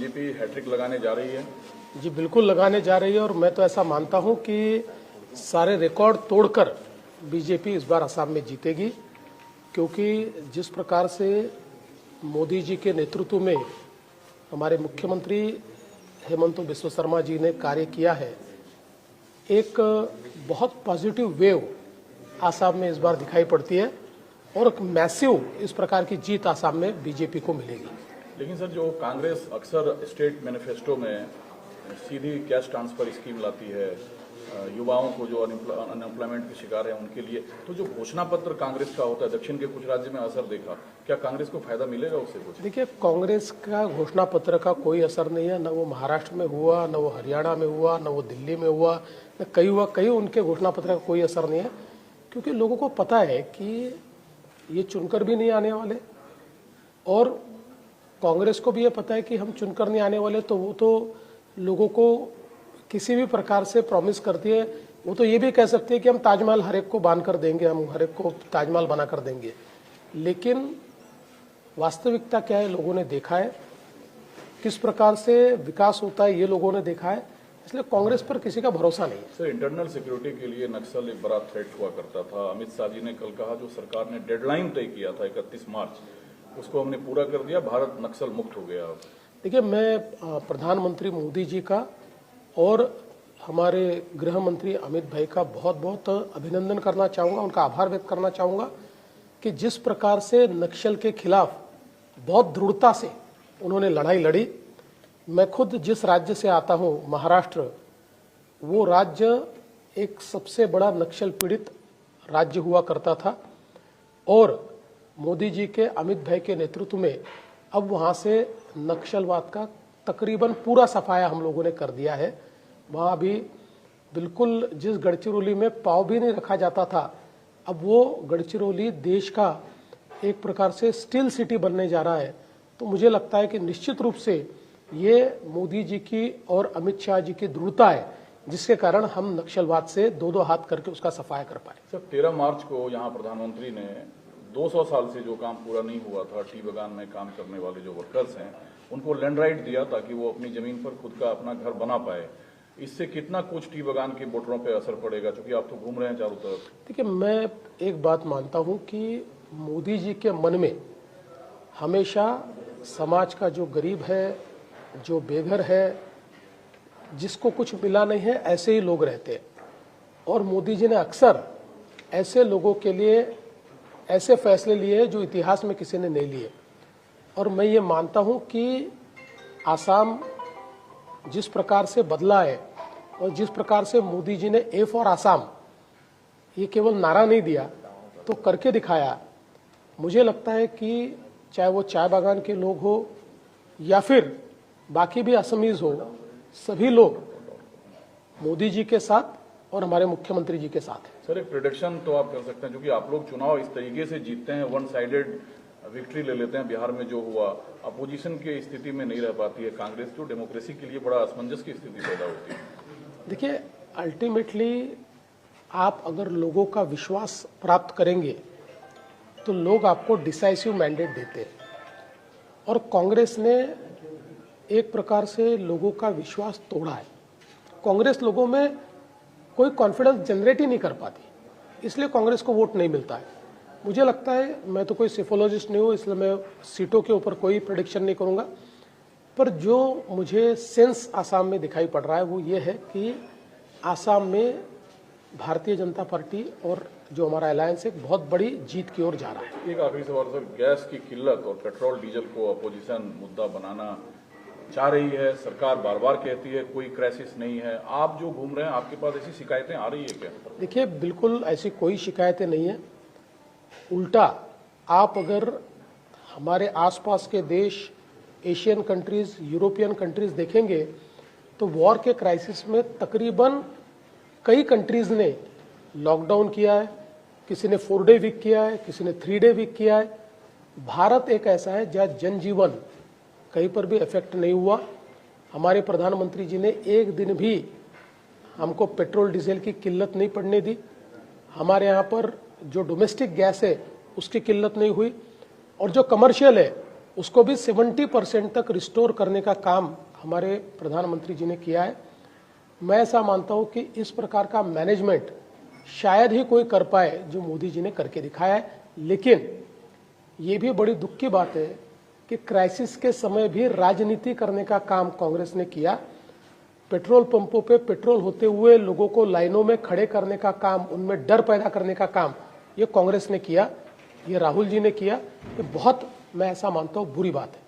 BJP hat trick लगाने जा रही है? जी बिल्कुल लगाने जा रही है और मैं तो ऐसा मानता हूं कि सारे रिकॉर्ड तोड़कर बीजेपी इस बार असम में जीतेगी, क्योंकि जिस प्रकार से मोदी जी के नेतृत्व में हमारे मुख्यमंत्री हेमंत बिस्वा शर्मा जी ने कार्य किया है, एक बहुत पॉजिटिव वेव असम में इस बार दिखाई पड़ती है और एक मैसिव इस प्रकार की जीत असम में बीजेपी को मिलेगी। लेकिन सर, जो कांग्रेस अक्सर स्टेट मैनिफेस्टो में सीधी कैश ट्रांसफर स्कीम लाती है युवाओं को जो अनएम्प्लॉयमेंट के शिकार हैं उनके लिए, तो जो घोषणा पत्र कांग्रेस का होता है दक्षिण के कुछ राज्य में असर देखा, क्या कांग्रेस को फायदा मिलेगा उससे कुछ? देखिए, कांग्रेस का घोषणा पत्र का कोई असर नहीं है। न वो महाराष्ट्र में हुआ, न वो हरियाणा में हुआ, न वो दिल्ली में हुआ, न कहीं उनके घोषणा पत्र का कोई असर नहीं है, क्योंकि लोगों को पता है कि ये चुनकर भी नहीं आने वाले और कांग्रेस को भी ये पता है कि हम चुनकर नहीं आने वाले, तो वो तो लोगों को किसी भी प्रकार से प्रॉमिस करती है। वो तो ये भी कह सकती है कि हम ताजमहल हर एक को बांध कर देंगे, हम हर एक को ताजमहल बना कर देंगे, लेकिन वास्तविकता क्या है लोगों ने देखा है, किस प्रकार से विकास होता है ये लोगों ने देखा है, इसलिए कांग्रेस पर किसी का भरोसा नहीं है। सर, इंटरनल सिक्योरिटी के लिए नक्सल एक बड़ा थ्रेट हुआ करता था। अमित शाह जी ने कल कहा जो सरकार ने डेडलाइन तय किया था 31 मार्च, उसको हमने पूरा कर दिया, भारत नक्सल मुक्त हो गया। देखिए, मैं प्रधानमंत्री मोदी जी का और हमारे गृह मंत्री अमित भाई का बहुत बहुत अभिनंदन करना चाहूँगा, उनका आभार व्यक्त करना चाहूँगा कि जिस प्रकार से नक्सल के खिलाफ बहुत दृढ़ता से उन्होंने लड़ाई लड़ी। मैं खुद जिस राज्य से आता हूँ, महाराष्ट्र, वो राज्य एक सबसे बड़ा नक्सल पीड़ित राज्य हुआ करता था और मोदी जी के अमित भाई के नेतृत्व में अब वहाँ से नक्सलवाद का तकरीबन पूरा सफाया हम लोगों ने कर दिया है। वहाँ भी बिल्कुल जिस गढ़चिरौली में पाँव भी नहीं रखा जाता था, अब वो गढ़चिरौली देश का एक प्रकार से स्टील सिटी बनने जा रहा है। तो मुझे लगता है कि निश्चित रूप से ये मोदी जी की और अमित शाह जी की दृढ़ता है, जिसके कारण हम नक्सलवाद से दो हाथ करके उसका सफाया कर पाए। सर, 13 मार्च को यहाँ प्रधानमंत्री ने 200 साल से जो काम पूरा नहीं हुआ था, टी बगान में काम करने वाले जो वर्कर्स हैं उनको लैंड राइट दिया ताकि वो अपनी जमीन पर खुद का अपना घर बना पाए। इससे कितना कुछ टी बगान के वोटरों पे असर पड़ेगा, क्योंकि आप तो घूम रहे हैं चारों तरफ? देखिए, मैं एक बात मानता हूं कि मोदी जी के मन में हमेशा समाज का जो गरीब है, जो बेघर है, जिसको कुछ मिला नहीं है, ऐसे ही लोग रहते हैं और मोदी जी ने अक्सर ऐसे लोगों के लिए ऐसे फैसले लिए जो इतिहास में किसी ने नहीं लिए। और मैं ये मानता हूं कि आसाम जिस प्रकार से बदला है और जिस प्रकार से मोदी जी ने ए फॉर आसाम ये केवल नारा नहीं दिया तो करके दिखाया। मुझे लगता है कि चाहे वो चाय बागान के लोग हो या फिर बाकी भी असमीज हो, सभी लोग मोदी जी के साथ और हमारे मुख्यमंत्री जी के साथ है। सर, एक प्रेडिक्शन तो आप कर सकते हैं, क्योंकि आप लोग चुनाव इस तरीके से जीतते हैं, वन साइडेड विक्ट्री ले लेते हैं। बिहार में जो हुआ, अपोजिशन की स्थिति में नहीं रह पाती है कांग्रेस, जो डेमोक्रेसी के लिए बड़ा असमंजस की स्थिति पैदा होती है। देखिए, अल्टीमेटली आप अगर लोगों का विश्वास प्राप्त करेंगे तो लोग आपको डिसाइसिव मैंडेट देते हैं और कांग्रेस ने एक प्रकार से लोगों का विश्वास तोड़ा है। कांग्रेस लोगों में कोई कॉन्फिडेंस जनरेट ही नहीं कर पाती, इसलिए कांग्रेस को वोट नहीं मिलता है। मुझे लगता है, मैं तो कोई सिफोलॉजिस्ट नहीं हूँ, इसलिए मैं सीटों के ऊपर कोई प्रेडिक्शन नहीं करूँगा, पर जो मुझे सेंस आसाम में दिखाई पड़ रहा है वो ये है कि आसाम में भारतीय जनता पार्टी और जो हमारा अलायंस एक बहुत बड़ी जीत की ओर जा रहा है। एक आखिरी सवाल सर, गैस की किल्लत और पेट्रोल डीजल को अपोजिशन मुद्दा बनाना चाह रही है, सरकार बार बार कहती है कोई क्राइसिस नहीं है। आप जो घूम रहे हैं, आपके पास ऐसी शिकायतें आ रही है क्या? देखिए, बिल्कुल ऐसी कोई शिकायतें नहीं है। उल्टा, आप अगर हमारे आसपास के देश, एशियन कंट्रीज, यूरोपियन कंट्रीज देखेंगे तो वॉर के क्राइसिस में तकरीबन कई कंट्रीज ने लॉकडाउन किया है, किसी ने 4 डे वीक किया है, किसी ने 3 डे वीक किया है। भारत एक ऐसा है जहाँ जनजीवन कहीं पर भी इफेक्ट नहीं हुआ। हमारे प्रधानमंत्री जी ने एक दिन भी हमको पेट्रोल डीजल की किल्लत नहीं पड़ने दी। हमारे यहाँ पर जो डोमेस्टिक गैस है उसकी किल्लत नहीं हुई और जो कमर्शियल है उसको भी 70% तक रिस्टोर करने का काम हमारे प्रधानमंत्री जी ने किया है। मैं ऐसा मानता हूं कि इस प्रकार का मैनेजमेंट शायद ही कोई कर पाए जो मोदी जी ने करके दिखाया है। लेकिन ये भी बड़ी दुख की बात है कि क्राइसिस के समय भी राजनीति करने का काम कांग्रेस ने किया। पेट्रोल पंपों पे पेट्रोल होते हुए लोगों को लाइनों में खड़े करने का काम, उनमें डर पैदा करने का काम ये कांग्रेस ने किया, ये राहुल जी ने किया। ये बहुत, मैं ऐसा मानता हूं, बुरी बात है।